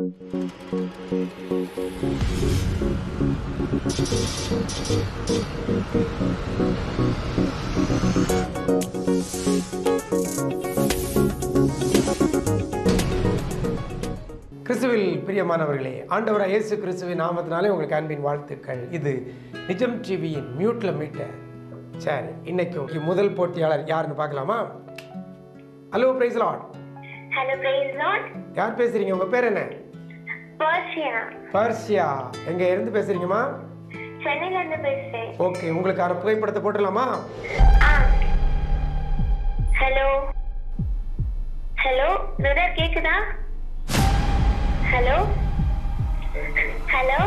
கிறிஸ்துவில் பிரியமானவர்களே, ஆண்டவராகிய இயேசு கிறிஸ்துவின் நாமத்தினாலே உங்களுக்கு அன்பின் வாழ்த்துக்கள். இது நிஜம் டிவியின் மியூட்ல மீட்ட. சரி, இன்னைக்கு முதல் போட்டியாளர் யாருன்னு பார்க்கலாமா? Hello, praise Lord. Hello, praise Lord. யார் பேசுறீங்க? உங்க பேர் என்ன? பர்ஷியா. பர்ஷியா, எங்க இருந்து பேசுறீங்கம்மா? சென்னையில இருந்து பேசுறேன். ஓகே, உங்களுக்கான புகைப்படத்தை போட்டுடலாமா? ஹலோ ஹலோ, பிரதர் கேக்குதா? Hello hello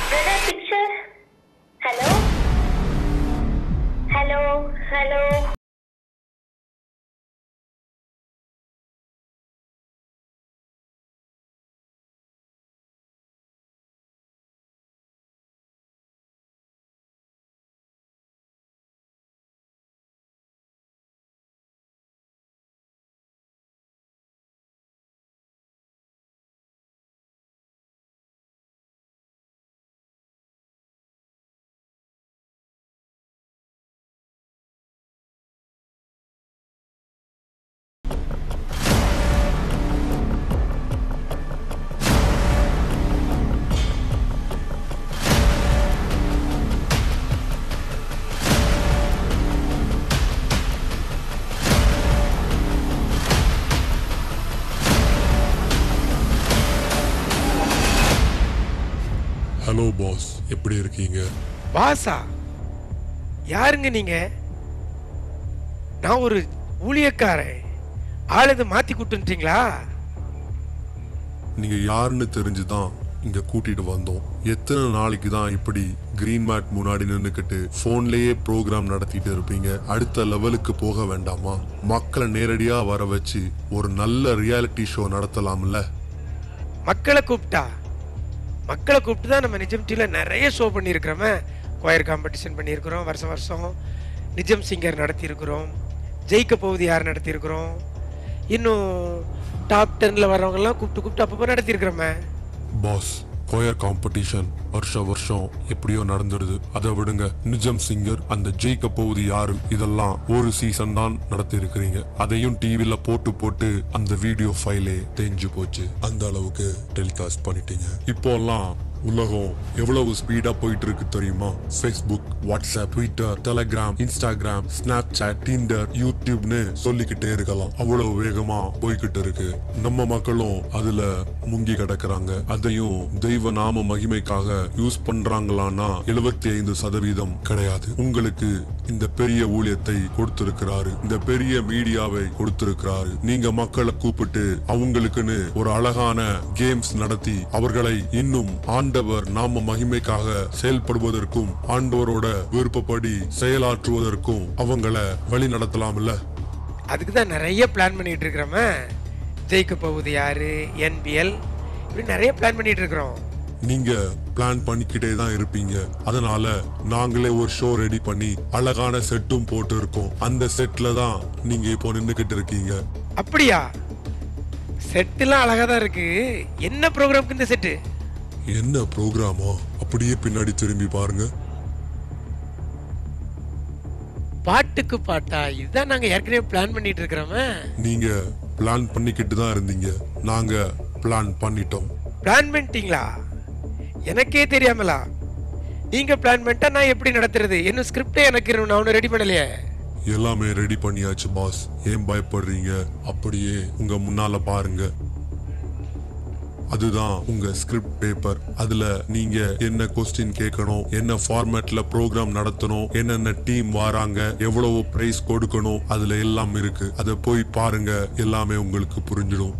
brother, picture. Hello hello hello. Hello boss, எப்படி இருக்கீங்க? பாஸா? யாருங்க நீங்க? நான் ஒரு ஊழியக்காரன். ஆளுது மாத்தி கூட்டுட்டீங்களா? நீங்க யாருன்னு தெரிஞ்சுதான் இங்க கூட்டிட்டு வந்தோம். எத்தனை நாளைக்கு தான் இப்படி கிரீன் மேட் முன்னாடி நின்னுக்கிட்டு போன்லயே ப்ரோக்ராம் நடத்திட்டு இருப்பீங்க? அடுத்த லெவலுக்கு போக வேண்டாமா? மக்களை நேரடியா வர வச்சு ஒரு நல்ல ரியாலிட்டி ஷோ நடத்தலாம்ல? மக்களை கூப்பிட்டு தான் நம்ம நிஜம் டிவில நிறைய ஷோ பண்ணியிருக்கிறோமே. கொயர் காம்படிஷன் பண்ணியிருக்கிறோம், வருஷம் வருஷம் நிஜம் சிங்கர் நடத்தியிருக்கிறோம், ஜெயிக்க போகுது யார் நடத்தியிருக்கிறோம், இன்னும் டாப் 10ல வர்றவங்கெல்லாம் கூப்பிட்டு அப்பப்போ நடத்தியிருக்கிறோமே. பாஸ், கொயர் காம்படிஷன் வருஷம் எப்படியோ நடந்துடுது. அதை விடுங்க. நிஜம் சிங்கர், அந்த ஜெயிக்க போகுது யாரு, இதெல்லாம் ஒரு சீசன் தான் நடத்தி இருக்கிறீங்க. அதையும் டிவில போட்டு அந்த வீடியோ ஃபைலே தேஞ்சு போச்சு. அந்த அளவுக்கு டெலிகாஸ்ட் பண்ணிட்டீங்க. இப்போ எல்லாம் உலகம் எவ்வளவு ஸ்பீடா போயிட்டு இருக்கு தெரியுமா? Facebook, WhatsApp, Twitter, Telegram, Instagram, Snapchat, Tinder, யூடியூப்னு சொல்லிக்கிட்டே இருக்கலாம். அவ்வளவு வேகமா போய்கிட்டு இருக்கு. நம்ம மக்களும் அதுல முங்கி கிடக்குறாங்க. அதையும் தெய்வ நாம மகிமைக்காக யூஸ் பண்றாங்களான்னா 75% கிடையாது. உங்களுக்கு இந்த பெரிய ஊழியத்தை கொடுத்திருக்கிறாரு, இந்த பெரிய மீடியாவை கொடுத்திருக்கிறாரு. நீங்க மக்களை கூப்பிட்டு அவங்களுக்குன்னு ஒரு அழகான கேம்ஸ் நடத்தி அவர்களை இன்னும் ஆண்டவர் நாம மகிமைக்காக செயல்படுவதற்கும் ஆண்டவரோட விருப்பப்படி செயலாற்றுவதற்கும் அவங்கள வழி நடத்தலாம்ல? அதுக்குதான் நிறைய பிளான் பண்ணிட்டு இருக்கிறோமே. ஜெயிக்க போகுது யாரு, NBL, இப்படி நிறைய பிளான் பண்ணிட்டு இருக்கிறோம். நீங்க பிளான் பண்ணிக்கிட்டே தான் இருப்பீங்க. அதனால நாங்களே ஒரு ஷோ ரெடி பண்ணி அழகான செட்டும் போட்டு இருக்கோம். அந்த செட்ல தான் நீங்க இப்போ நின்னுக்கிட்டு இருக்கீங்க. அப்படியா? செட்டுலாம் அழகா தான் இருக்கு. என்ன ப்ரோக்ராம்க்கு இந்த செட்டு? என்ன ப்ரோக்ராமா? அப்படியே பின்னாடி திரும்பி பாருங்க. பாட்டுக்கு பாட்டா? இதுதான் நாங்க ஏற்கனவே பிளான் பண்ணிட்டு இருக்கிறோமே. நீங்க பிளான் பண்ணிக்கிட்டு தான் இருந்தீங்க, நாங்க பிளான் பண்ணிட்டோம். பிளான் பண்ணிட்டீங்களா? எனக்கே தெரியாமலா? நீங்க பிளான் பண்ணிட்டா நான் எப்படி நடத்துறது? என்ன ஸ்கிரிப்டே எனக்கு நான் ஒன்னும் ரெடி பண்ணலையே. எல்லாமே ரெடி பண்ணியாச்சு பாஸ். ஏன் பயப்படுறீங்க? அப்படியே உங்க முன்னால பாருங்க. அதுதான் உங்க ஸ்கிரிப்ட் பேப்பர். அதுல நீங்க என்ன கொஸ்டின் கேட்கணும், என்ன ஃபார்மேட்ல ப்ரோக்ராம் நடத்தணும், என்னென்ன டீம் வராங்க, எவ்வளவு பிரைஸ் கொடுக்கணும், அதுல எல்லாம் இருக்கு. அதை போய் பாருங்க, எல்லாமே உங்களுக்கு புரிஞ்சிடும்.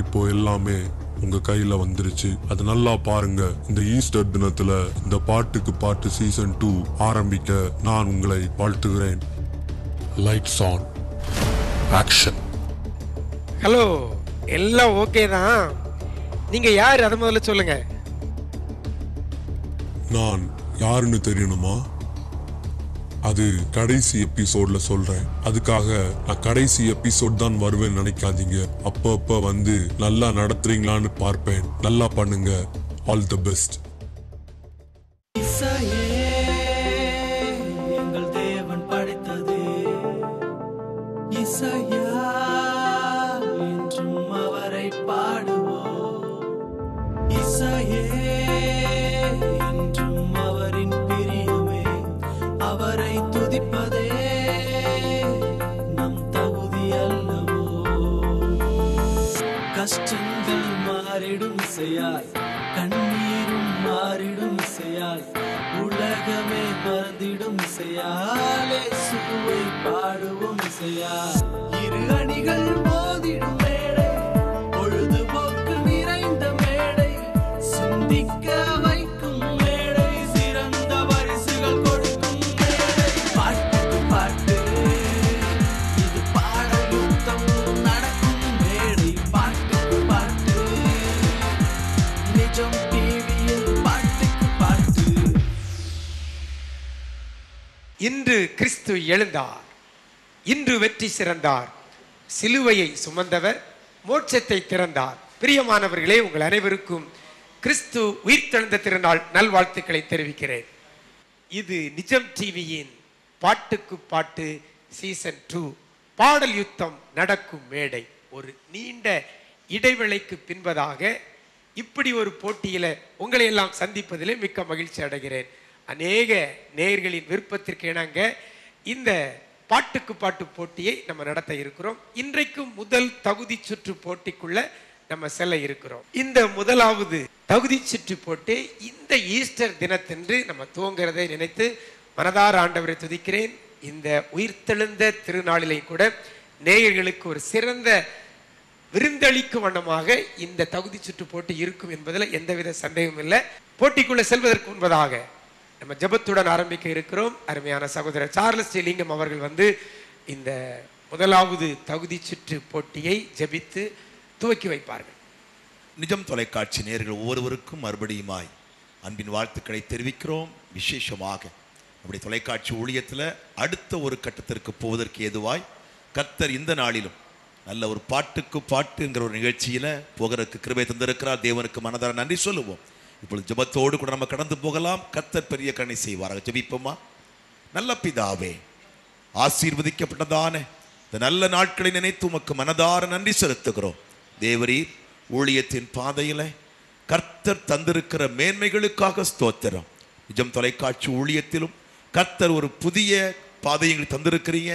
இப்போ எல்லாமே உங்க கையில வந்துருச்சு. அது நல்லா பாருங்க. இந்த ஈஸ்டர் தினத்துல இந்த பாட்டுக்கு பாட்டு சீசன் 2 ஆரம்பிக்க நான் உங்களை வாழ்த்துகிறேன். Lights on, action. ஹலோ, எல்லாம் ஓகே தான். நீங்க யார் அதை முதல்ல சொல்லுங்க. நான் யாருன்னு தெரியணுமா? அது கடைசி எபிசோட்ல சொல்றேன். அதுக்காக நான் கடைசி எபிசோட் தான் வருவேன் நினைக்காதீங்க. அப்பப்ப வந்து நல்லா நடத்துறீங்களான்னு பார்ப்பேன். நல்லா பண்ணுங்க. All the best. எங்கள் தேவன் படைத்தது இசையா, என்றும் அவரை பாடுவோம். இசையே என்றும் அவரின் பிரியமே, அவரை துதிப்பதே நம் தகுதி அல்லவோ. கஷ்டங்கள் மாறிடும் இசையாய், கண்ணீரும் மாறிடும் இசையாய், உலகமே மறந்திடும் இசையாலே சுவை பாடுவோம் இசையாய். இரு அணிகள் மோதிடும் மேடை, பொழுதுபோக்கு நிறைந்த மேடை, சிந்திக்க வைக்கும் மேடை, சிறந்த பரிசுகள் கொடுக்கும் மேடை. பாட்டுக்கு பாட்டு, இது பாடல் யுத்தம் நடக்கும் மேடை. பாட்டுக்கு பாட்டு, நிஜம் டிவியில் பாட்டுக்கு பாட்டு. இன்று கிறிஸ்து எழுந்தார், இன்று வெற்றி சிறந்தார், சிலுவையை சுமந்தவர் மோட்சத்தை திறந்தார். பிரியமானவர்களே, உங்கள் அனைவருக்கும் கிறிஸ்து உயிர்த்தெழுந்த திருநாள் நல்வாழ்த்துக்களை தெரிவிக்கிறேன். இது நிஜம் டிவியின் பாட்டுக்கு பாட்டு சீசன் 2 பாடல் யுத்தம் நடக்கும் மேடை. ஒரு நீண்ட இடைவேளைக்கு பின்பதாக இப்படி ஒரு போட்டியில உங்களை எல்லாம் சந்திப்பதிலே மிக்க மகிழ்ச்சி அடைகிறேன். அநேக நேயர்களின் விருப்பத்திற்கு இணங்க இந்த பாட்டுக்கு பாட்டு போட்டியை நம்ம நடத்த இருக்கிறோம். இன்றைக்கு முதல் தகுதி சுற்று போட்டிக்குள்ள நம்ம செல்ல இருக்கிறோம். இந்த முதலாவது தகுதி சுற்று போட்டி இந்த ஈஸ்டர் தினத்தன்று நம்ம துவங்குறதை நினைத்து மனதார ஆண்டவரை துதிக்கிறேன். இந்த உயிர்த்தெழுந்த திருநாளிலே கூட நேயர்களுக்கு ஒரு சிறந்த விருந்தளிக்கும் வண்ணமாக இந்த தகுதி சுற்று போட்டி இருக்கும் என்பதில் எந்தவித சந்தேகமும் இல்லை. போட்டிக்குள்ள செல்வதற்கு முன்பதாக நம்ம ஜெபத்துடன் ஆரம்பிக்க இருக்கிறோம். அருமையான சகோதரர் சார்லஸ் லிங்கம் அவர்கள் வந்து இந்த முதலாவது தகுதி சுற்று போட்டியை ஜெபித்து துவக்கி வைப்பார்கள். நிஜம் தொலைக்காட்சி நேயர்கள் ஒவ்வொருவருக்கும் மறுபடியுமாய் அன்பின் வாழ்த்துக்களை தெரிவிக்கிறோம். விசேஷமாக நம்முடைய தொலைக்காட்சி ஊழியத்தில் அடுத்த ஒரு கட்டத்திற்கு போவதற்கு ஏதுவாய் கர்த்தர் இந்த நாளிலும் நல்ல ஒரு பாட்டுக்கு பாட்டு என்கிற ஒரு நிகழ்ச்சியில் போகிறதுக்கு கிருபை தந்திருக்கிறார். தேவனுக்கு மனதார நன்றி சொல்லுவோம். இப்பொழுது ஜெபத்தோடு கூட நம்ம கடந்து போகலாம். கர்த்தர் பெரிய கருணை செய்வாராக. ஜெபிப்போமா. நல்ல பிதாவே, ஆசீர்வதிக்கப்பட்டதான இந்த நல்ல நாட்களை நினைத்து உமக்கு மனதார நன்றி செலுத்துகிறோம். தேவரீர் ஊழியத்தின் பாதையில கர்த்தர் தந்திருக்கிற மேன்மைகளுக்காக ஸ்தோத்திரம். நிஜம் தொலைக்காட்சி ஊழியத்திலும் கர்த்தர் ஒரு புதிய பாதையை தந்திருக்கிறீங்க.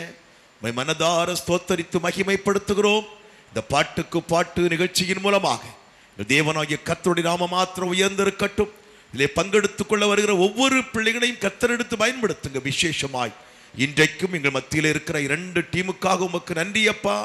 மனதார ஸ்தோத்தரித்து மகிமைப்படுத்துகிறோம். இந்த பாட்டுக்கு பாட்டு நிகழ்ச்சியின் மூலமாக தேவனாகிய கர்த்தருடைய நாம மாத்திரம் உயர்ந்திருக்கட்டும். இதிலே பங்கெடுத்துக் கொள்ள வருகிற ஒவ்வொரு பிள்ளைகளையும் கர்த்தர் எடுத்து பயன்படுத்துங்க. விசேஷமாய் இன்றைக்கும் எங்கள் மத்தியில் இருக்கிற 2 டீமுக்காக உமக்கு நன்றி அப்பா.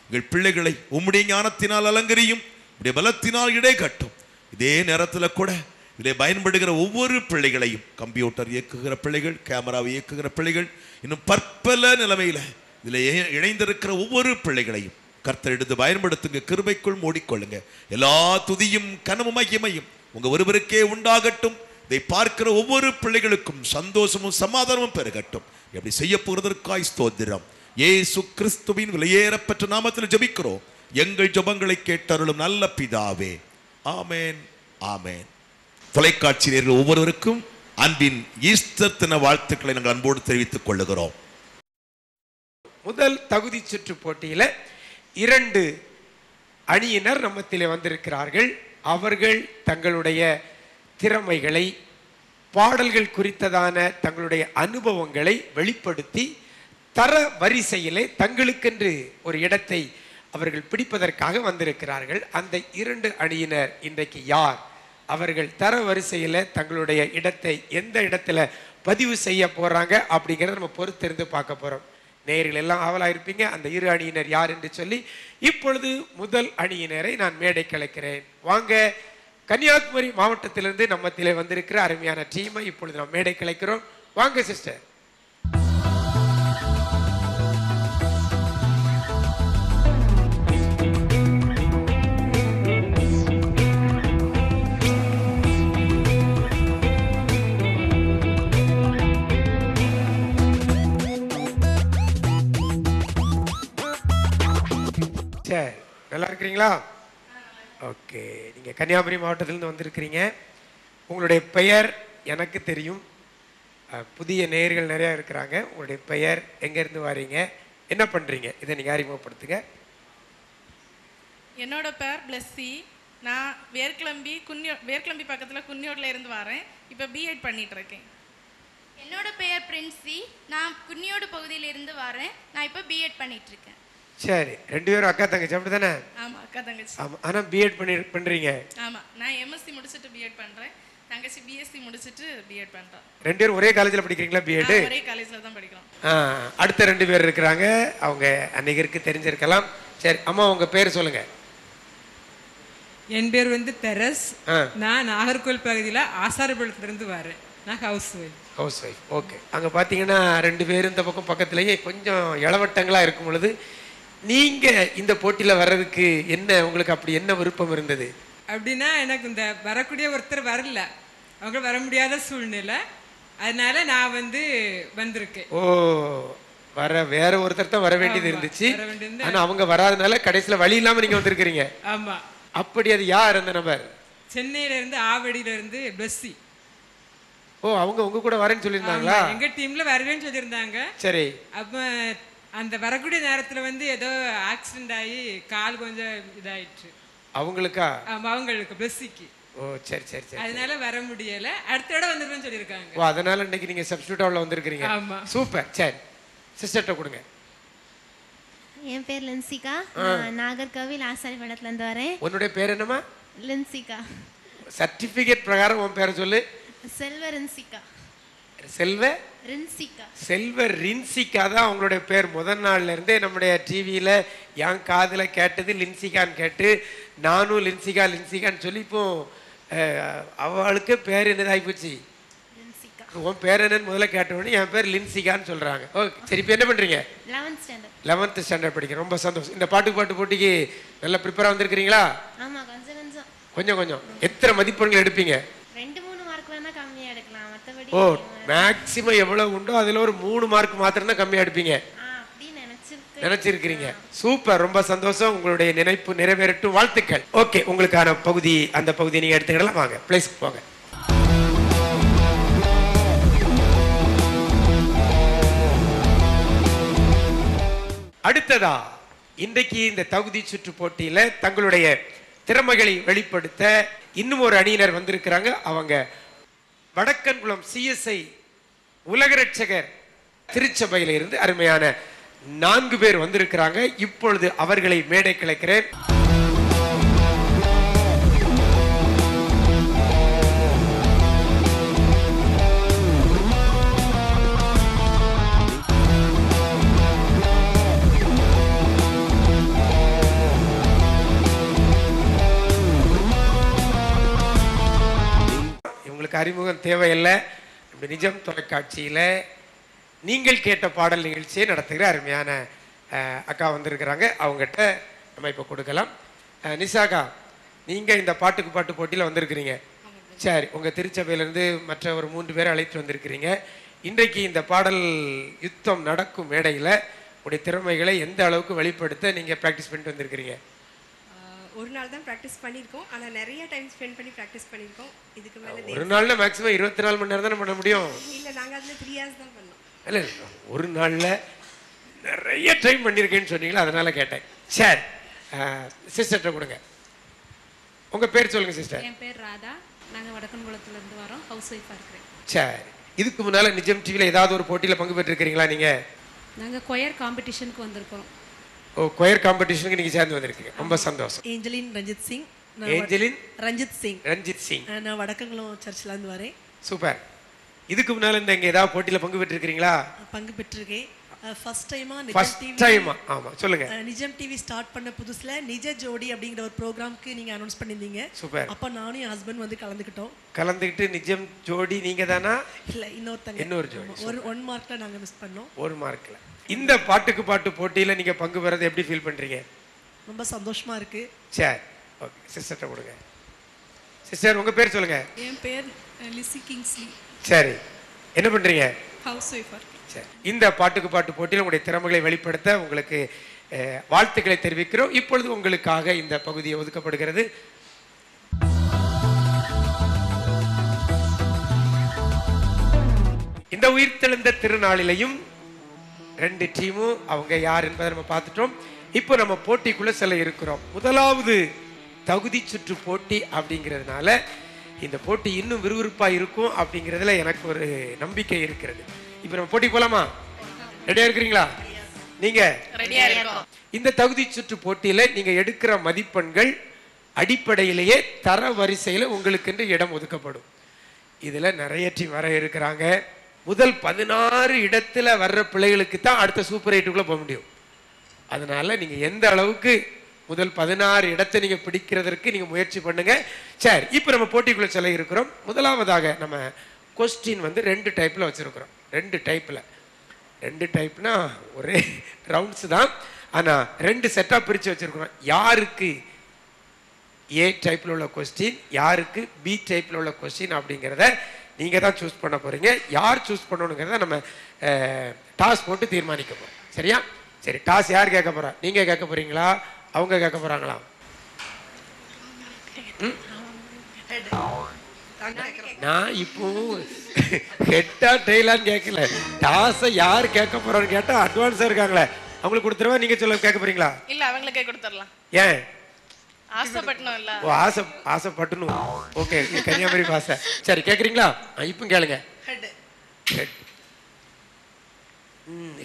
எங்கள் பிள்ளைகளை உம்முடைய ஞானத்தினால் அலங்கரியும், உடைய பலத்தினால் இடை கட்டும். இதே நேரத்தில் கூட இதிலே பயன்படுகிற ஒவ்வொரு பிள்ளைகளையும், கம்ப்யூட்டர் இயக்குகிற பிள்ளைகள், கேமராவை இயக்குகிற பிள்ளைகள், இன்னும் பற்பல நிலைமையில இதில் இணைந்திருக்கிற ஒவ்வொரு பிள்ளைகளையும் கர்த்தர் எடுத்து பயன்படுத்துங்க. கிருபைக்குள் மூடிக்கொள்ளுங்க. எல்லா துதியும் கனமும் மகிமையும் உங்க ஒருவருக்கே உண்டாகட்டும். இதை பார்க்கிற ஒவ்வொரு பிள்ளைகளுக்கும் சந்தோஷமும் சமாதானமும் பெருகட்டும். எப்படி செய்ய போறதற்காய் ஸ்தோத்திரம். இயேசு கிறிஸ்துவின் விலையேறப்பெற்ற நாமத்தில் ஜெபிக்கிறோம். எங்கள் ஜெபங்களை கேட்டருளும் நல்ல பிதாவே. ஆமேன், ஆமேன். தொலைக்காட்சி நேயர்கள் ஒவ்வொருவருக்கும் அன்பின் ஈஸ்டர் தின வாழ்த்துக்களை நாங்கள் அன்போடு தெரிவித்துக் கொள்ளுகிறோம். முதல் தகுதி சுற்று போட்டியில 2 அணியினர் நம்மத்திலே வந்திருக்கிறார்கள். அவர்கள் தங்களுடைய திறமைகளை, பாடல்கள் குறித்ததான தங்களுடைய அனுபவங்களை வெளிப்படுத்தி தர வரிசையிலே தங்களுக்கென்று ஒரு இடத்தை அவர்கள் பிடிப்பதற்காக வந்திருக்கிறார்கள். அந்த 2 அணியினர் இன்றைக்கு யார், அவர்கள் தர வரிசையில் தங்களுடைய இடத்தை எந்த இடத்துல பதிவு செய்ய போறாங்க அப்படிங்கிறத நம்ம பொறுத்திருந்து பார்க்க போறோம். நேயர்கள் எல்லாம் ஆவலாக இருப்பீங்க அந்த 2 அணியினர் யார் என்று சொல்லி. இப்பொழுது முதல் அணியினரை நான் மேடை கலைக்கிறேன். வாங்க, கன்னியாகுமரி மாவட்டத்திலிருந்து நம்மத்திலே வந்திருக்கிற அருமையான டீமை இப்பொழுது நாம் மேடை கலைக்கிறோம். வாங்க சிஸ்டர். நல்லா இருக்கிறீங்களா? ஓகே, நீங்கள் கன்னியாகுமரி மாவட்டத்திலேருந்து வந்திருக்கிறீங்க. உங்களுடைய பெயர் எனக்கு தெரியும், புதிய நேயர்கள் நிறையா இருக்கிறாங்க. உங்களுடைய பெயர், எங்கேருந்து வரீங்க, என்ன பண்ணுறீங்க, இதை நீங்கள் அறிமுகப்படுத்துங்க. என்னோட பேர் பிளஸ்ஸி. நான் வேர்க்கிளம்பி பக்கத்தில் குன்னியோட்டில் இருந்து வரேன். இப்போ பிஎட் பண்ணிட்டு இருக்கேன். என்னோட பெயர் பிரின்சி. நான் குன்னியோடு பகுதியிலிருந்து வரேன். நான் இப்போ பிஎட் பண்ணிட்டு இருக்கேன். சரி, 2 பேரும் அக்கா தங்கச்சி அப்படி தானே? ஆமாம், அக்கா தங்கச்சி. ஆமாம், ஆனால் பிஎட் பண்ணுறீங்க? ஆமாம், நான் எம்எஸ்சி முடிச்சுட்டு பிஎட் பண்ணுறேன். தங்கச்சி பிஎஸ்சி முடிச்சுட்டு பிஎட் பண்ணுறேன். 2 பேரும் ஒரே காலேஜில் படிக்கிறீங்களா பிஎட்? ஒரே காலேஜில் தான் படிக்கிறோம். அடுத்த 2 பேர் இருக்கிறாங்க, அவங்க அன்னைக்கு தெரிஞ்சிருக்கலாம். சரி அம்மா, உங்க பேர் சொல்லுங்க. என் பேர் வந்து தெரஸ். நான் நாகர்கோவில் பகுதியில் ஆசாரபுரத்துலேருந்து வரேன். நான் ஹவுஸ் ஒய்ஃப். ஓகே, அங்கே பார்த்தீங்கன்னா 2 பேரும் இந்த பக்கம் பக்கத்துலேயே கொஞ்சம் இளவட்டங்களாக இருக்கும் பொழுது நீங்கள் இந்த போட்டியில் வர்றதுக்கு என்ன உங்களுக்கு அப்படி என்ன விருப்பம் இருந்தது? அப்படின்னா எனக்கு இந்த வரக்கூடிய ஒருத்தர் வரல, அவங்க வர முடியாத சூழ்நிலை, அதனால நான் வந்து வந்திருக்கேன். ஓ, வேற ஒருத்தர் தான் வர வேண்டியது இருந்துச்சு, ஆனால் அவங்க வராதனால கடைசியில் வழி இல்லாமல் நீங்கள் வந்திருக்கிறீங்க. ஆமாம். அப்படி அது யார் அந்த நபர்? சென்னையிலேருந்து ஆவடியிலேருந்து பெஸ்ஸி. ஓ, அவங்க உங்க கூட வரேன்னு சொல்லியிருந்தாங்களா? எங்க டீம்ல வருவேன்னு சொல்லியிருந்தாங்க. சரி. அப்ப அந்த வரக்கூடிய நேரத்துல வந்து ஏதோ ஆக்சிடென்ட் ஆகி கால் கொஞ்சம் இதாயிடுச்சு அவங்களுக்கா. அவங்களுக்கு பெஸ்ஸிக்கு. ஓ, சரி சரி சரி. அதனால வர முடியல, அடுத்த இடம் வந்துருவேன்னு சொல்லியிருக்காங்க. ஓ, அதனால இன்னைக்கு நீங்க சப்ஸ்டிடியூட்டாவில் வந்திருக்கிறீங்க. ஆமா, சூப்பர். சரி, சிஸ்டர்ட்ட கொடுங்க. என் பேர் லின்சிகா. நாகர்கோவில் ஆசாரிபடத்துல இருந்து வரேன். உன்னுடைய பேர் என்னமா? லின்சிகா. சர்டிபிகேட் பிரகாரம் உன் பேரை சொல்லு. செல்வ ரின்சிகா. செல்வ ரின்சிகா. செல்வ ரின்சிகா தான் அவங்களுடைய பேர். முதல் நாள்ல இருந்தே நம்முடைய டிவியில என் காதுல கேட்டது லின்சிகான்னு கேட்டு நானும் லின்சிகா லின்சிகான்னு சொல்லி இப்போ அவளுக்கு பேர் என்னதாகி போச்சு? உன் பேர் என்னன்னு முதல்ல கேட்டவொடனே என் பேர் லின்சிகான்னு சொல்றாங்க. ஓகே, சரி. இப்போ என்ன பண்றீங்க? 11th ஸ்டாண்டர்ட் படிக்கிறேன். ரொம்ப சந்தோஷம். இந்த பாட்டு போட்டிக்கு நல்லா ப்ரிப்பேரா வந்திருக்கிறீங்களா? ஆமா, கொஞ்சம் கொஞ்சம் கொஞ்சம். எத்தனை மதிப்பெண்கள் எடுப்பீங்க? 2-3 மார்க் வேணா கம்மியா எடுக்கலாம், மத்தபடி. ஓ, மேக்ஸிமம் எவ்வளவு உண்டோ அதுல ஒரு 3 மார்க் மாத்திரம் தான் கம்மியா எடுப்பீங்க அப்படி நினைச்சிருக்கிறீங்க. சூப்பர், ரொம்ப சந்தோஷம். உங்களுடைய நினைப்பு நிறைவேறட்டும், வாழ்த்துக்கள். ஓகே, உங்களுக்கான பகுதி, அந்த பகுதியை நீங்க எடுத்துக்கலாம். வாங்க, பிளேஸ் போங்க. அடுத்ததா இன்றைக்கு இந்த தகுதி சுற்று போட்டியில தங்களுடைய திறமைகளை வெளிப்படுத்த இன்னும் ஒரு அணியினர் வந்திருக்கிறாங்க. அவங்க வடக்கன்குளம் CSI உலக ரட்சகர் திருச்சபையில இருந்து அருமையான 4 பேர் வந்திருக்கிறாங்க. இப்பொழுது அவர்களை மேடை கிளைக்கிறேன். அறிமுகம் தேவையில்லை. நிஜம் தொலைக்காட்சியில் நீங்கள் கேட்ட பாடல் நிகழ்ச்சியை நடத்துகிற அருமையான அக்கா வந்திருக்கிறாங்க. அவங்ககிட்ட நம்ம இப்போ கொடுக்கலாம். நிஷாக்கா, நீங்கள் இந்த பாட்டுக்கு பாட்டு போட்டியில் வந்திருக்கிறீங்க. சரி, உங்கள் திருச்சபையிலேருந்து மற்ற ஒரு 3 பேரை அழைத்து வந்திருக்கிறீங்க. இன்றைக்கு இந்த பாடல் யுத்தம் நடக்கும் மேடையில் உடைய திறமைகளை எந்த அளவுக்கு வெளிப்படுத்த நீங்கள் ப்ராக்டிஸ் பண்ணிட்டு வந்திருக்கிறீங்க? ஒரு நாள் தான் ப்ராக்டிஸ் பண்ணியிருக்கோம், ஆனால் நிறைய டைம் ஸ்பெண்ட் பண்ணி ப்ராக்டிஸ் பண்ணியிருக்கோம். இதுக்கு மேலே ஒரு நாளில் மேக்ஸிமம் 24 மணி நேரம் தானே பண்ண முடியும்? இல்லை, நாங்கள் அதில் 3 hours தான் பண்ணோம். இல்லை, ஒரு நாளில் நிறைய டைம் பண்ணியிருக்கேன்னு சொன்னீங்களா, அதனால கேட்டேன். சரி, சிஸ்டர்கிட்ட கொடுங்க. உங்கள் பேர் சொல்லுங்கள் சிஸ்டர். என் பேர் ராதா. நாங்கள் வடக்கன்குளத்துலேருந்து வரோம். ஹவுஸ் ஒய்ஃபாக இருக்கிறேன். சரி, இதுக்கு முன்னால் நிஜம் டிவியில் ஏதாவது ஒரு போட்டியில் பங்கு பெற்றிருக்கிறீங்களா நீங்கள்? நாங்கள் கொயர் காம்படிஷனுக்கு வந்திருக்கோம். ஓ, கொயர் காம்படிஷனுக்கு நீங்கள் சேர்ந்து வந்திருக்கீங்க. ரொம்ப சந்தோஷம். ஏஞ்சலின் ரஞ்சித் சிங். ரஞ்சித் சிங். நான் வடக்கங்குளம் சர்ச்சிலேருந்து வரேன். சூப்பர். இதுக்கு முன்னால் இந்த இங்கே ஏதாவது போட்டியில் பங்கு பெற்றிருக்கிறீங்களா? பங்கு பெற்றிருக்கேன். ஃபர்ஸ்ட் டைமா? ஆமாம், சொல்லுங்க. நிஜம் டிவி ஸ்டார்ட் பண்ண புதுசுல நிஜ ஜோடி அப்படிங்கிற ஒரு ப்ரோக்ராம்க்கு நீங்க அனௌன்ஸ் பண்ணியிருந்தீங்க. சூப்பர். அப்போ நானும் என் ஹஸ்பண்ட் வந்து கலந்துக்கிட்டு நிஜம் ஜோடி நீங்க தானா? இல்லை, இன்னொரு ஜோடி. ஒரு 1 மார்க்ல நாங்க மிஸ் பண்ணோம். 1 மார்க்ல. இந்த பாட்டுக்கு பாட்டு போட்டியில் நீங்க பங்கு பெறது எப்படி ஃபீல் பண்றீங்க? ரொம்ப சந்தோஷமா இருக்கு. சரி, ஓகே. சிஸ்டர்ட்ட கொடுங்க. சிஸ்டர், உங்க பேர் சொல்லுங்க. என் பேர் லிசி கிங்ஸ்லி. சரி, என்ன பண்றீங்க? ஹவுஸ் ஒய்ஃபா. சரி, இந்த பாட்டுக்கு பாட்டு போட்டியில் உங்களுடைய திறமைகளை வெளிப்படுத்த உங்களுக்கு வாழ்த்துக்களை தெரிவிக்கிறோம். இப்பொழுது உங்களுக்காக இந்த பகுதியை ஒதுக்கப்படுகிறது. இந்த உயிர்த்தெழுந்த திருநாளிலையும் 2 டீமும் அவங்க யார் என்பதை நம்ம பார்த்துட்டோம். இப்போ நம்ம போட்டிக்குள்ள செல்ல இருக்கிறோம். முதலாவது தகுதி சுற்று போட்டி அப்படிங்கிறதுனால இந்த போட்டி இன்னும் விறுவிறுப்பா இருக்கும் அப்படிங்கிறதுல எனக்கு ஒரு நம்பிக்கை இருக்கிறது. இப்போ நம்ம போட்டி போலாமா? ரெடியா இருக்கிறீங்களா? நீங்க ரெடியா இருக்கோம். இந்த தகுதி சுற்று போட்டியில நீங்க எடுக்கிற மதிப்பெண்கள் அடிப்படையிலேயே தர வரிசையில உங்களுக்கு என்று இடம் ஒதுக்கப்படும். இதுல நிறைய டீம் வர இருக்கிறாங்க. முதல் 16 இடத்துல வர்ற பிள்ளைகளுக்கு தான் அடுத்த சூப்பர் 8க்குள்ள போக முடியும். அதனால நீங்க எந்த அளவுக்கு முதல் 16 இடத்தை நீங்க பிடிக்கிறதற்கு நீங்க முயற்சி பண்ணுங்க. சரி, இப்போ நம்ம போட்டிக்குள்ள செல்ல இருக்கிறோம். முதலாவதாக நம்ம கொஸ்டின் வந்து 2 டைப்ல வச்சிருக்கிறோம். 2 டைப்ல 2 டைப்னா ஒரே ரவுண்ட்ஸ் தான், ஆனா 2 செட்டா பிரிச்சு வச்சிருக்கிறோம். யாருக்கு ஏ டைப்ல உள்ள கொஸ்டின், யாருக்கு பி டைப்ல உள்ள கொஸ்டின் அப்படிங்கிறத நீங்க தான் சூஸ் பண்ண போறீங்க. யார் சூஸ் பண்ணணுங்கிறத நம்ம டாஸ் போட்டு தீர்மானிக்க போறோம். சரியா? சரி, டாஸ் யார் கேட்க போறா? நீங்க கேட்க போறீங்களா, அவங்க கேட்க போறாங்களா? நான் இப்போ ஹெட்டா டெய்லான்னு கேட்கல, டாஸை யார் கேட்க போறான்னு கேட்டா அட்வான்ஸா இருக்காங்களே அவங்களுக்கு கொடுத்துருவா. நீங்க சொல்ல கேட்க போறீங்களா? இல்ல அவங்களுக்கே கொடுத்துடலாம். ஏன்? ஆசைப்பட்டனும் இல்ல. ஓ, ஆசைப்பட்டணும். ஓகே, கன்னியாகுமரி பாச. சரி, கேக்குறீங்களா? இப்போ கேளுங்க.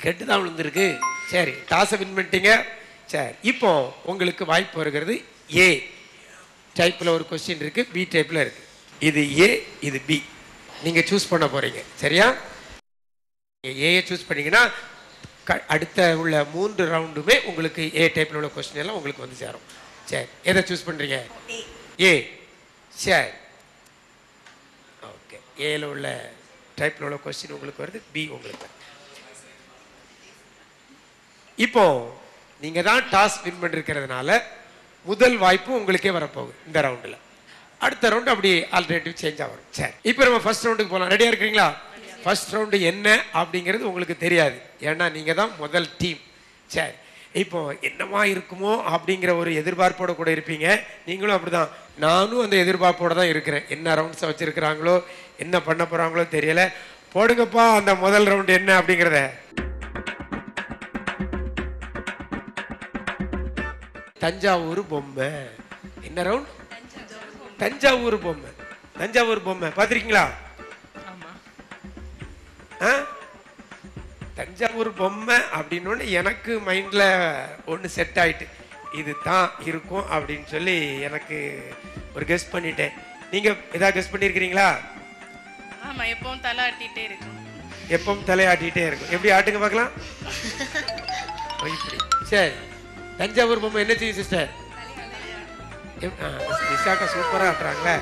ஹெட் தான் விழுந்திருக்கு. சரி, டாஸை வின் பண்ணிட்டீங்க. சரி, இப்போ உங்களுக்கு வாய்ப்பு வருகிறது. ஏ டைப்ல ஒரு கொஸ்டின் இருக்கு, பி டைப்ல இருக்கு. இது ஏ, இது பி. நீங்க சூஸ் பண்ண போறீங்க. சரியா? ஏ சூஸ் பண்ணீங்கன்னா அடுத்த உள்ள 3 ரவுண்டுமே உங்களுக்கு ஏ டைப்ல உள்ள கொஸ்டின் எல்லாம் உங்களுக்கு வந்து சேரும். சரி, எதை சூஸ் பண்றீங்க? ஏ. சரி, ஓகே. ஏல உள்ள டைப்ல உள்ள கொஸ்டின் உங்களுக்கு வருது, பி உங்களுக்கு. இப்போ நீங்க தான் டாஸ் வின் பண்ணிருக்கிறதுனால முதல் வாய்ப்பு உங்களுக்கே வரப்போகுது இந்த ரவுண்டில். அடுத்த ரவுண்டு அப்படி ஆல்டர்னேட்டிவ் சேஞ்ச் ஆகும். சரி, இப்போ நம்ம ஃபர்ஸ்ட் ரவுண்டுக்கு போகலாம். ரெடியா இருக்கிறீங்களா? ஃபர்ஸ்ட் ரவுண்டு என்ன அப்படிங்கிறது உங்களுக்கு தெரியாது, ஏன்னா நீங்க தான் முதல் டீம். சரி, இப்போ என்னமா இருக்குமோ அப்படிங்கிற ஒரு எதிர்பார்ப்போட கூட இருப்பீங்க. நீங்களும் அப்படிதான், நானும் அந்த எதிர்பார்ப்போட தான் இருக்கிறேன். என்ன ரவுண்ட்ஸை வச்சிருக்கிறாங்களோ, என்ன பண்ண போறாங்களோ தெரியல. போடுங்கப்பா அந்த முதல் ரவுண்டு என்ன அப்படிங்கிறத. தஞ்சாவூர் பொம்மை. என்ன ரவுண்ட்? தஞ்சாவூர் பொம்மை. தஞ்சாவூர் பொம்மை பார்த்திருக்கீங்களா? தஞ்சாவூர் பொம்மை அப்படின்னு எனக்கு மைண்ட்ல ஒன்று செட் ஆயிட்டு, இது தான் இருக்கும் அப்படின்னு சொல்லி எனக்கு ஒரு கெஸ் பண்ணிட்டேன். நீங்க ஏதாவது கெஸ் பண்ணிருக்கீங்களா? ஆமா, எப்பவும் தலை ஆட்டிட்டே இருக்கும். எப்பவும் தலையாட்டிட்டே இருக்கும். எப்படி ஆட்டுங்க பார்க்கலாம். இப்படி. சரி, தஞ்சாவூர் பொம்மை என்ன செய்யும் சிஸ்டர்? விசாக்கா சூப்பரா ஆட்டுறாங்களே.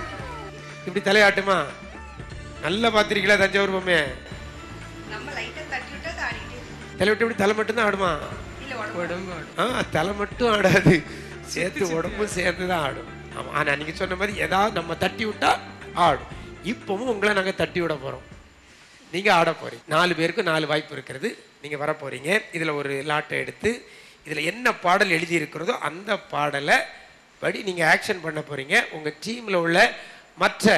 இப்படி தலையாட்டுமா? நல்லா பார்த்திருக்கீங்களா தஞ்சாவூர் பொம்மைய? தலை விட்டு இப்படி தலை மட்டும் தான் ஆடுமா? தலை மட்டும் ஆடாது, சேர்த்து உடம்பும் சேர்ந்து தான் ஆடும். ஆமா, ஆனா நீங்க சொன்ன மாதிரி ஏதாவது நம்ம தட்டி விட்டா ஆடும். இப்பவும் உங்களை நாங்க தட்டி விட போறோம், நீங்க ஆட போறீங்க. 4 பேருக்கு 4 வாய்ப்பு இருக்கிறது. நீங்க வர போறீங்க. இதுல ஒரு லாட்டை எடுத்து இதுல என்ன பாடல் எழுதி இருக்கிறதோ அந்த பாடலை படி நீங்க ஆக்ஷன் பண்ண போறீங்க. உங்க டீம்ல உள்ள மற்ற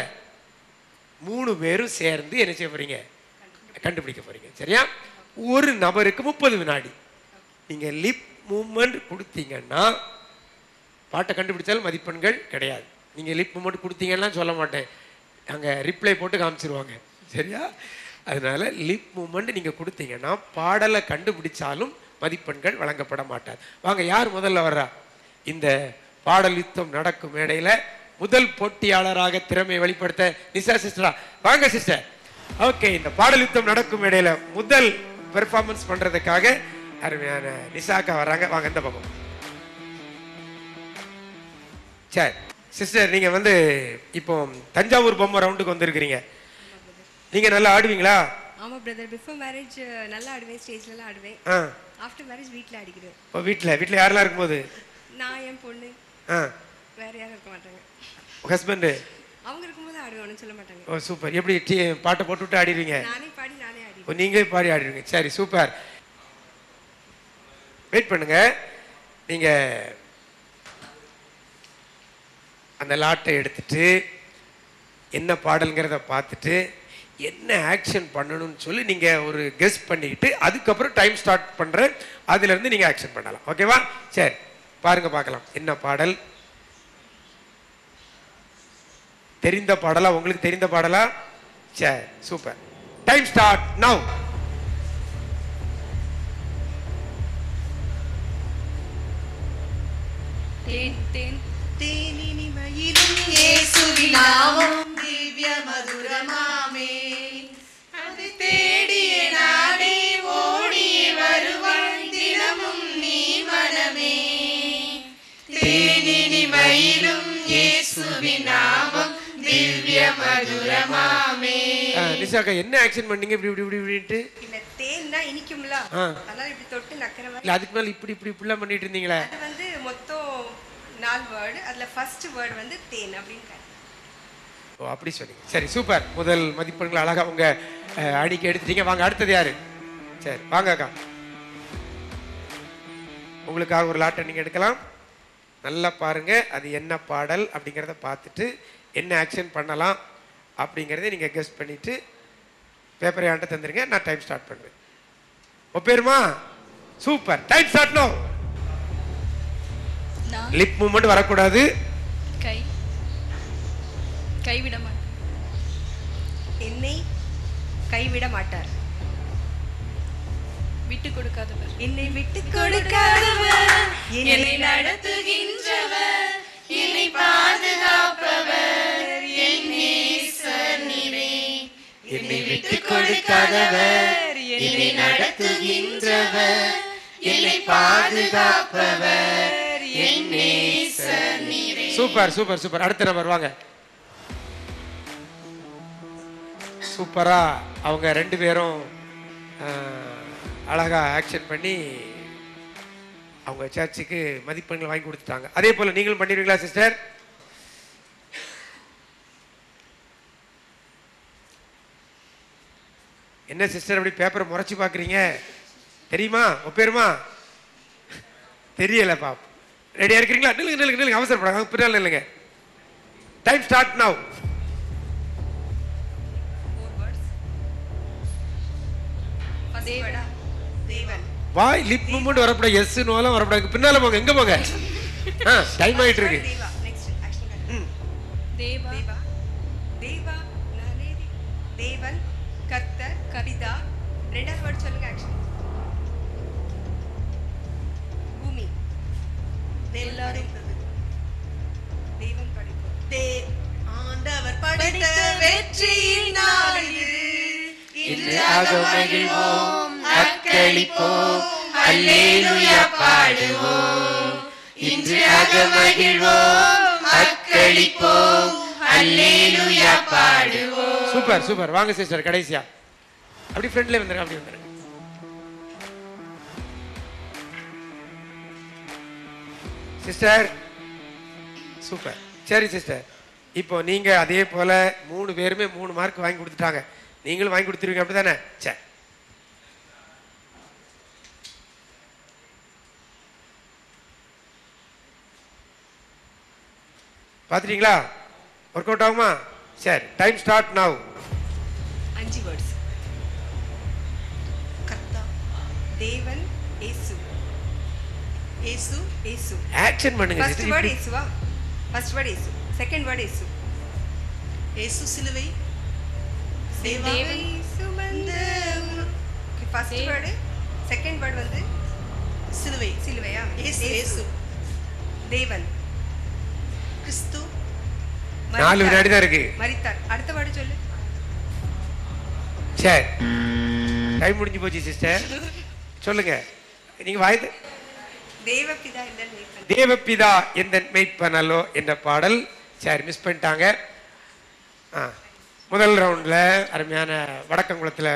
3 பேரும் சேர்ந்து என்ன செய்ய போறீங்க? கண்டுபிடிக்க போறீங்க. சரியா? ஒரு நபருக்கு 30 வினாடி. நீங்க லிப் மூவ்மெண்ட் கொடுத்தீங்கன்னா பாட்டை கண்டுபிடிச்சாலும் மதிப்பெண்கள் கிடையாது. நீங்க லிப் மூவ்மெண்ட் கொடுத்தீங்கன்னா சொல்ல மாட்டேன், அங்க ரிப்ளை போட்டு காமிச்சிருவாங்க. சரியா? அதனால லிப் மூவ்மெண்ட் நீங்க கொடுத்தீங்கன்னா பாடலை கண்டுபிடிச்சாலும் மதிப்பெண்கள் வழங்கப்பட மாட்டாது. வாங்க, யார் முதல்ல வர்றா? இந்த பாடல் யுத்தம் நடக்கும் மேடையில முதல் போட்டியாளராக திறமை வெளிப்படுத்த நிஷா சிஸ்டரா வாங்க சிஸ்டர். ஓகே, இந்த பாடல் யுத்தம் நடக்கும் மேடையில முதல் பெர்ஃபார்மன்ஸ் பண்றதுக்காக அருமையான நிஷாக்கா வர்றாங்க. வாங்க இந்த பக்கம். சரி சிஸ்டர், நீங்க வந்து இப்போ தஞ்சாவூர் பொம்மை ரவுண்டுக்கு வந்திருக்கிறீங்க. நீங்க நல்லா ஆடுவீங்களா? ஆமா பிரதர், பிஃபோர் மேரேஜ் நல்லா ஆடுவேன், ஸ்டேஜ்ல எல்லாம் ஆடுவேன். ஆஃப்டர் மேரேஜ் வீட்ல ஆடிக்கிறேன். இப்போ வீட்ல யாரெல்லாம் இருக்கும்போது? நான், என் பொண்ணு, வேற யாரும் இருக்க மாட்டாங்க. ஹஸ்பண்ட் அவங்க இருக்கும்போது ஆடுவேன்னு சொல்ல மாட்டாங்க. ஓ சூப்பர். எப்படி பாட்டை போட்டு விட்டு ஆடிடுவீங்க? நானே பாடி நானே ஆடி. நீங்களே பாடி ஆடிடுவீங்க. சரி சூப்பர். வெயிட் பண்ணுங்க. நீங்க அந்த லாட்டை எடுத்துட்டு என்ன பாடல்ங்கிறத பார்த்துட்டு என்ன ஆக்ஷன் பண்ணணும்னு சொல்லி நீங்க ஒரு கெஸ் பண்ணிக்கிட்டு அதுக்கப்புறம் டைம் ஸ்டார்ட் பண்றேன், அதுல இருந்து நீங்க ஆக்ஷன் பண்ணலாம். ஓகேவா? சரி, பாருங்க பார்க்கலாம். என்ன பாடல்? தெரிந்த பாடலா? உங்களுக்கு தெரிந்த பாடலா? சரி, சூப்பர். Time start now. தேன் தேன் தேனினிமையிலும் இயேசுவின் நாமம் திவ்ய மதுரமாமே, அது தேடியே நாடி ஓடியே வருவாய் தினமும் நீ மனமே. தேனினிமையிலும் இயேசுவின் நாமம் திவ்ய மதுரமாமே. நிஷாக்கா என்ன ஆக்ஷன் பண்ணீங்க? இப்படி இப்படி இப்படி இப்படிட்டு இல்ல தேன்னா இனிக்கும்ல, அதனால இப்படி தொட்டு நக்கற மாதிரி. இல்ல அதுக்கு மேல இப்படி இப்படி இப்படிலாம் பண்ணிட்டு இருந்தீங்களா? அது வந்து மொத்தம் 4 வேர்டு, அதுல ஃபர்ஸ்ட் வேர்டு வந்து தேன் அப்படின்னு. ஓ அப்படி சொன்னீங்க. சரி சூப்பர். முதல் மதிப்பெண்கள் அழகா உங்க அடிக்க எடுத்துட்டீங்க. வாங்க அடுத்தது யாரு? சரி வாங்க அக்கா, உங்களுக்காக ஒரு லாட்டை நீங்க எடுக்கலாம். நல்லா பாருங்க அது என்ன பாடல் அப்படிங்கிறத பார்த்துட்டு என்ன ஆக்ஷன் பண்ணலாம் அப்படிங்கிறத நீங்க கெஸ் பண்ணிட்டு பேப்பரை ஆண்ட தந்துருங்க. நான் டைம் ஸ்டார்ட் பண்ணுவேன். ஒப்பேருமா? Super. Time start now. Lip movement வரக்கூடாது. கை கைவிட மாட்டார், என்னை கைவிட மாட்டார். விட்டு கொடுக்காதவர், என்னை விட்டு கொடுக்காதவர், என்னை நடத்துகின்றவர், என்னை பாதுகாப்பவர், என் நேசர் நீரே. என்னை விட்டு கொடுக்காதவர், என்னை நடத்துகின்றவர், என்னை பாதுகாப்பவர், என் நேசர் நீரே. Super super super. அடுத்த நம்பர் வாங்க. சூப்பரா அவங்க 2 பேரும் அழகா ஆக்ஷன் பண்ணி அவங்க சர்ச்சுக்கு மதிப்பெண்கள் வாங்கி கொடுத்துட்டாங்க. அதே போல நீங்களும் பண்ணிடுவீங்களா சிஸ்டர்? என்ன சிஸ்டர் அப்படி பேப்பரை முறைச்சு பாக்குறீங்க? தெரியுமா? ஒப்பேருமா? தெரியல பாப். ரெடியா இருக்கிறீங்களா? நில்லுங்க நில்லுங்க நில்லுங்க, அவசரப்படாங்க, பின்னால் நில்லுங்க. Time start now. வாய் லிப் மூவ்மெண்ட் வரப்படாது, எஸ் நோலாம் வரப்படாது. பின்னால போங்க, எங்க போங்க? டைம் ஆயிட்டு இருக்கு. தேவா தேவா தேவன் கர்த்தர் கவிதா. ரெண்டாவது வேர்ட் சொல்லுங்க. ஆக்ஷன். பூமி. எல்லாரும் தேவன் படைப்பு. ஆண்டவர் படைத்த வெற்றியின் நாளில் இன்று அகமகிழ்வோம், அக்களிப்போம், அல்லேலூயா பாடுவோம். இன்று அகமகிழ்வோம், அக்களிப்போம், அல்லேலூயா பாடுவோம். Super super. வாங்க சிஸ்டர் கடைசியா அப்படி ஃப்ரெண்ட்ல வந்துருங்க, அப்படி வந்துருங்க. Sister super. சரி சிஸ்டர், இப்போ நீங்க அதே போல 3 பேருமே 3 மார்க் வாங்கி கொடுத்துட்டாங்க. நீங்களும் வாங்கி கொடுத்துருவீங்க அப்படிதானே? சரி, பாத்துட்டீங்களா? ஒர்க் அவுட் ஆகுமா? சரி, டைம் ஸ்டார்ட் நவ். 5 வேர்ட்ஸ். கர்த்தா, தேவன், இயேசு. இயேசு இயேசு. ஆக்ஷன் பண்ணுங்க. ஃபர்ஸ்ட் வேர்ட் இயேசுவா? ஃபர்ஸ்ட் வேர்ட் இயேசு. செகண்ட் வேர்ட் இயேசு. இயேசு சிலுவை தேவன் சுமந்த. ஃபர்ஸ்ட் வேர்ட், செகண்ட் வேர்ட் வந்து சிலுவை. சிலுவையா? இயேசு இயேசு. தேவன், கிறிஸ்து. 4 வினாடி தான் இருக்கு. மரித்தார். அடுத்த வேர்ட் சொல்லு. சரி, டைம் முடிஞ்சு போச்சு சிஸ்டர். சொல்லுங்க நீங்க வாய்து. தேவபிதா என்ற மெய்ப்பன். தேவபிதா என்ற மெய்ப்பனலோ என்ற பாடல். சரி, மிஸ் பண்ணிட்டாங்க. முதல் ரவுண்ட்ல அருமையான வடக்கங்குளத்துல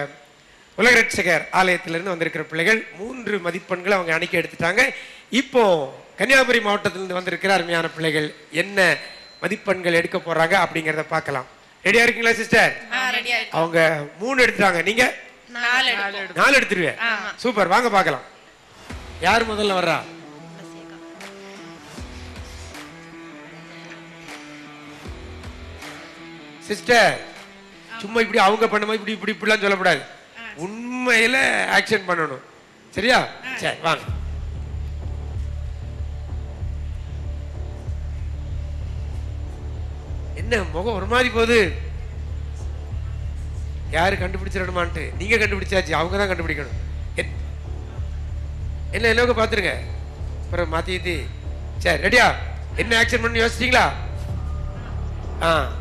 உலக ரட்சகர் ஆலயத்திலிருந்து வந்திருக்கிற பிள்ளைகள் 3 மதிப்பெண்களை அவங்க அணிக்க எடுத்துட்டாங்க. இப்போ கன்னியாகுமரி மாவட்டத்திலிருந்து வந்திருக்கிற அருமையான பிள்ளைகள் என்ன மதிப்பெண்கள் எடுக்க போறாங்க அப்படிங்கறத பார்க்கலாம். ரெடியா இருக்கீங்களா சிஸ்டர்? அவங்க 3 எடுத்துட்டாங்க, நீங்க 4 எடுத்துருவீங்க. சூப்பர், வாங்க பார்க்கலாம். யார் முதல்ல வர்றா? சிஸ்டர் சும்மா இப்படி அவங்க பண்ணும்போது இப்படி இப்படி இப்படிலாம் சொல்லக்கூடாது, உண்மையில ஆக்ஷன் பண்ணணும். சரியா? சரி வாங்க. என்ன முகம் ஒரு மாதிரி போகுது? யாரு கண்டுபிடிச்சிடணுமான்ட்டு நீங்க கண்டுபிடிச்சாச்சு, அவங்க தான் கண்டுபிடிக்கணும். என்ன என்ன பாத்துருங்க, அப்புறம் மாத்தி. சரி ரெடியா? என்ன ஆக்ஷன் பண்ணி யோசிச்சிட்டீங்களா?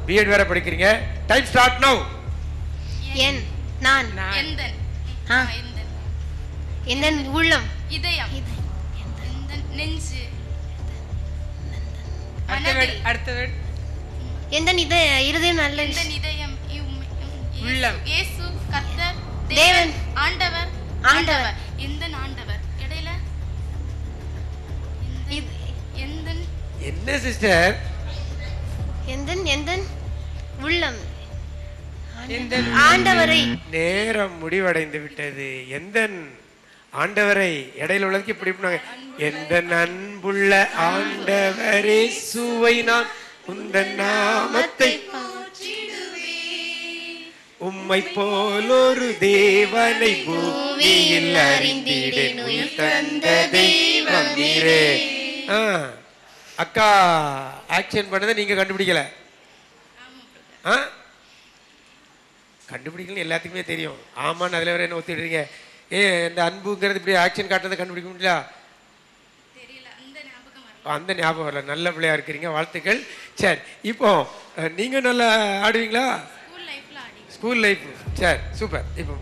பிஎட் வேற படிக்கிறீங்க. டைம் ஸ்டார்ட் நவ. என் நான் எந்தன் எந்தன் உள்ளம் இதயம் எந்தன் நெஞ்சு அடுத்த வேர்ட் எந்தன் இருதயம் நல்ல எந்தன் இதயம் உள்ளம் இயேசு கர்த்தர் தேவன் ஆண்டவர் ஆண்டவர் எந்தன் ஆண்டவர் இடையில எந்தன் என்ன சிஸ்டர்? எந்தன் உள்ளம் ஆண்டவரை. நேரம் முடிவடைந்து விட்டது. எந்தன் ஆண்டவரை இடையில உள்ளதுக்கு இப்படி பண்ணாங்க. எந்த அன்புள்ள ஆண்டவரே சுவை நான் உந்தன் நாமத்தை உம்மை போலொரு தேவனை பூமியில் அறிந்திடேன் உயிர் தந்த தெய்வம் நீரே. அக்கா ஆக்ஷன் பண்ணதை நீங்க கண்டுபிடிக்கல. கண்டுபிடிக்கல எல்லாத்துக்குமே தெரியும். ஆமான்னு அதுல வேற என்ன ஒத்துடுறீங்க? இந்த அன்புங்கிறது இப்படி ஆக்ஷன் காட்டுறதை கண்டுபிடிக்க முடியல. அந்த ஞாபகம் வரல. நல்ல பிள்ளையா இருக்கிறீங்க, வாழ்த்துக்கள். சரி இப்போ நீங்க நல்லா ஆடுவீங்களா? School life. சரி சூப்பர். இப்போ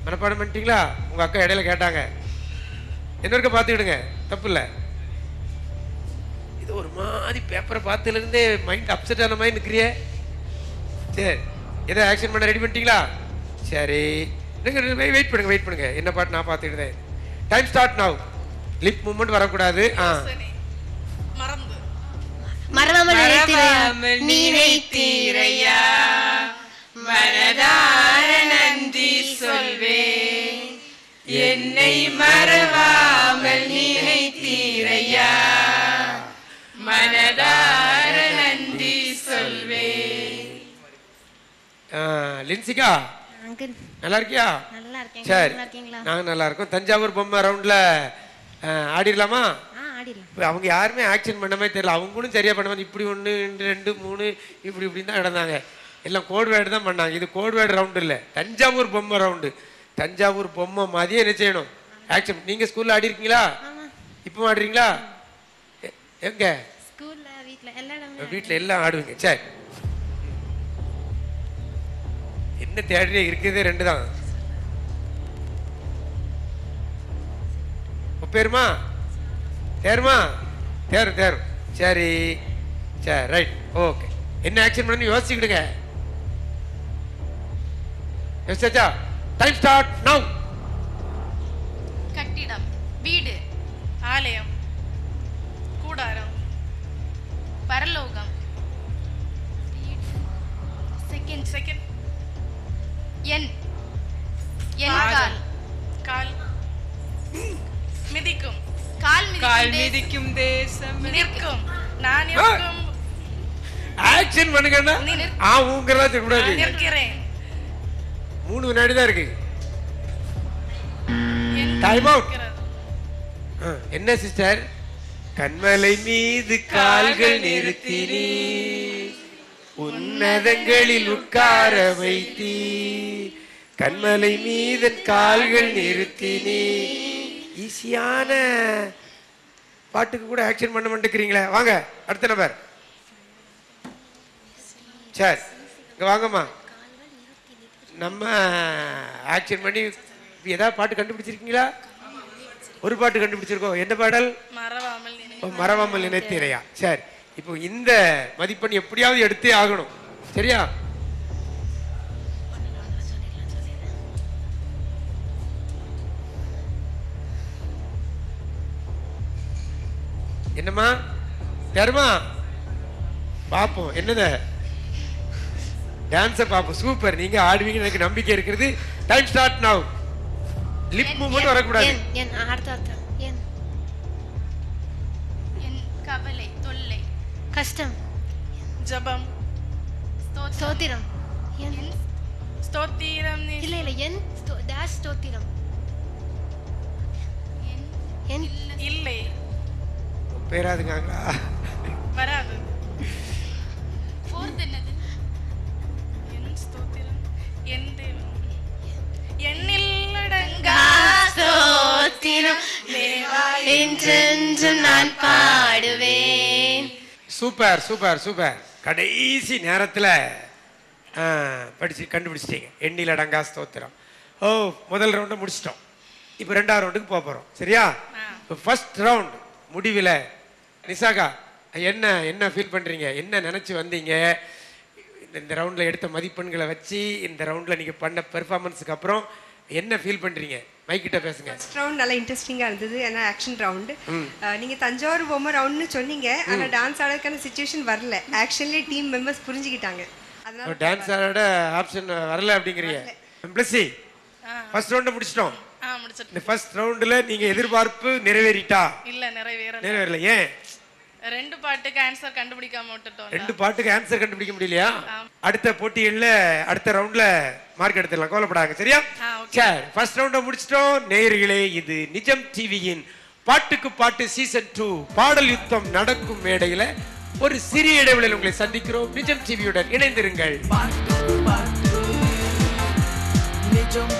மனப்பாடம் பண்ணிட்டீங்களா? உங்க அக்கா இடையில கேட்டாங்க, என்னொருக்க பார்த்துக்கிடுங்க, தப்பு இல்லை. இது ஒரு மாதிரி பேப்பரை பார்த்துல இருந்தே மைண்ட் அப்செட் ஆன மாதிரி நிற்கிறிய. சரி எதை ஆக்ஷன் பண்ண ரெடி பண்ணிட்டீங்களா? சரி வெயிட் பண்ணுங்க. என்ன பாட்டு நான் பார்த்துக்கிட்டேன். Time start now. Lip movement வரக்கூடாது. மறவாமல் நினைத்தீரையா மனதார நன்றி சொல்வேன், என்னை மறவாமல் நினைத்தீரையா மனதார நன்றி சொல்வேன். லின்சிகா நல்லா இருக்கியா? சரி நாங்க நல்லா இருக்கோம். தஞ்சாவூர் பொம்மை ரவுண்ட்ல ஆடிடலாமா? அவங்க யாருமே ஆக்ஷன் பண்ணவே தெரியல. அவங்களும் சரியா பண்ண இப்படி 1 2 3 இப்படி இப்படின்னு தான் நடந்தாங்க. எல்லாம் கோட் வேர்டு தான் பண்ணாங்க. இது கோட் வேர்டு ரவுண்டு இல்லை, தஞ்சாவூர் பொம்மை ரவுண்டு. தஞ்சாவூர் பொம்மை மாதிரியே என்ன செய்யணும் ஆக்ஷன். நீங்க ஸ்கூல்ல ஆடி இருக்கீங்களா? இப்போ ஆடுறீங்களா? எங்க வீட்டுல எல்லாம் ஆடுவீங்க. சரி என்ன தேடி இருக்கிறதே 2 தான். பேருமா தேருமா தேரும். சரி சரி ரைட் ஓகே. என்ன ஆக்ஷன் பண்ணி யோசிச்சுக்கிடுங்க. யோசிச்சா? Time start now. கட்டிடம், வீடு, ஆலயம், கூடாரம், பரலோகம், செகண்ட் என் கால் மிதிக்கும், கால் மிதிக்கும் தேசம் நிற்கும், நான் இருக்கும். ஆக்ஷன் பண்ணுங்கன்னா ஊங்கறதா சொல்லக்கூடாது. நிற்கிறேன். 3 வினாடி தான் இருக்கு. Time out. என்ன சிஸ்டர்? கண்மலை மீது கால்கள் நிறுத்தினீ, உன்னதங்களில் உட்கார வைத்தீ, கண்மலை மீது கால்கள் நிறுத்தினீ. ஈஸியான பாட்டுக்கு கூட ஆக்ஷன் பண்ண மாட்டேங்கிறீங்களே. வாங்க அடுத்த நபர். சரி இங்க வாங்கம்மா. நம்ம ஆக்ஷன் பண்ணி ஏதாவது பாட்டு கண்டுபிடிச்சிருக்கீங்களா? ஒரு பாட்டு கண்டுபிடிச்சிருக்கோம். என்ன பாடல்? மறவாமல் நினைத்தீரையா. சரி இப்போ இந்த மதிப்பெண் எப்படியாவது எடுத்தே ஆகணும். சரியா? என்னம்மா யாருமா பாப்போம். என்னத டான்ஸை பாப்போம். சூப்பர், நீங்க ஆடுவீங்கன்னு எனக்கு நம்பிக்கை இருக்கிறது. Time start now. Lip movement வரக்கூடாது. கஷ்டம். ஜபம். ஸ்தோத்திரம். ஸ்தோத்திரம். இல்ல இல்ல என் டேஷ் ஸ்தோத்திரம். என் இல்லை. பேராதுங்களா? வராது. ஃபோர்த் என்னது? என் ஸ்தோத்திரம். என் தேவன். எண்ணில் அடங்கா ஸ்தோத்திரம் தேவா என்றென்றும் நான் பாடுவேன். Super super super. கடைசி நேரத்துல படிச்சு கண்டுபிடிச்சிட்டீங்க. எண்ணில் அடங்கா ஸ்தோத்திரம். ஓ, முதல் ரவுண்டை முடிச்சிட்டோம். இப்போ 2வது ரவுண்டுக்கு போக போறோம். சரியா? ஃபர்ஸ்ட் ரவுண்ட் முடிவில் நிசாகா என்ன ஃபீல் பண்றீங்க? என்ன நினைச்சு வந்தீங்க? இந்த ரவுண்ட்ல எடுத்த மதிப்பெண்களை வச்சு இந்த ரவுண்ட்ல நீங்க பண்ண பெர்ஃபார்மன்ஸுக்கு அப்புறம் என்ன ஃபீல் பண்றீங்க? மைக்கிட்ட பேசுங்க. ஃபர்ஸ்ட் ரவுண்ட் நல்லா இன்ட்ரெஸ்டிங்கா இருந்தது. ஏன்னா ஆக்ஷன் ரவுண்ட். நீங்க தஞ்சாவூர் பொம்மை ரவுண்ட்னு சொன்னீங்க. ஆனா டான்ஸ் ஆடுறதுக்கான சிச்சுவேஷன் வரல. ஆக்ஷன்லயே டீம் மெம்பர்ஸ் புரிஞ்சுக்கிட்டாங்க. அதனால டான்ஸ் ஆட ஆப்ஷன் வரல அப்படிங்கறீங்க. பிளஸி ஃபர்ஸ்ட் ரவுண்ட் முடிச்சிட்டோம். முடிச்சிட்டோம். இந்த ஃபர்ஸ்ட் ரவுண்ட்ல நீங்க எதிர்பார்ப்பு நிறைவேறிட்டா? இல்ல, நிறைவேறல. ஏன்? 2 பாட்டுக்கு ஆன்சர் கண்டுபிடிக்காம விட்டுட்டோம். 2 பாட்டுக்கு ஆன்சர் கண்டுபிடிக்க முடியலையா? அடுத்த போட்டிகள்ல அடுத்த ரவுண்ட்ல மார்க் எடுத்துடலாம். கவலைப்படாங்க. சரியா? சரி, ஃபர்ஸ்ட் ரவுண்ட முடிச்சிட்டோம். நேயர்களே, இது நிஜம் டிவியின் பாட்டுக்கு பாட்டு சீசன் 2 பாடல் யுத்தம் நடக்கும் மேடையில ஒரு சிறிய இடைவெளியில் உங்களை சந்திக்கிறோம். நிஜம் டிவியுடன் இணைந்திருங்கள். நிஜம்